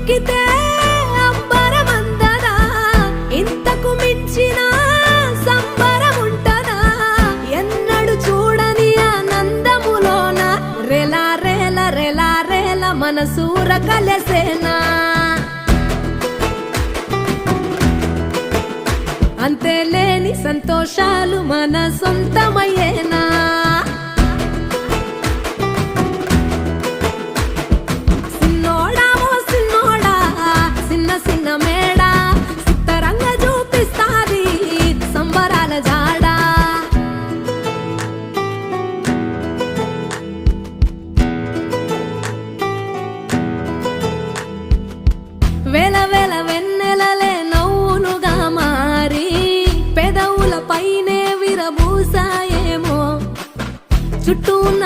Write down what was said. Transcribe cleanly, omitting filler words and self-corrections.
కులుకితే అంబరమందదా, ఇంతకు మించిన సంబరముంటదా? ఎన్నడు చూడని ఆనందములోన రెలా రేల రెలా రేల మనసూర కలసేనా. అంతేలేని సంతోషాలు మన సొంతమయ్యేనా. సిన్నోడా ఓ సిన్నోడా సిన్న సిన్న మేడ సిత్తరంగ చూపిస్తాది సంబరాల జాడా. వేల వేల వెన్నెలలే నవ్వులుగా మారి పెదవుల పైనే విరబూసాయేమో, చుట్టూ ఉన్న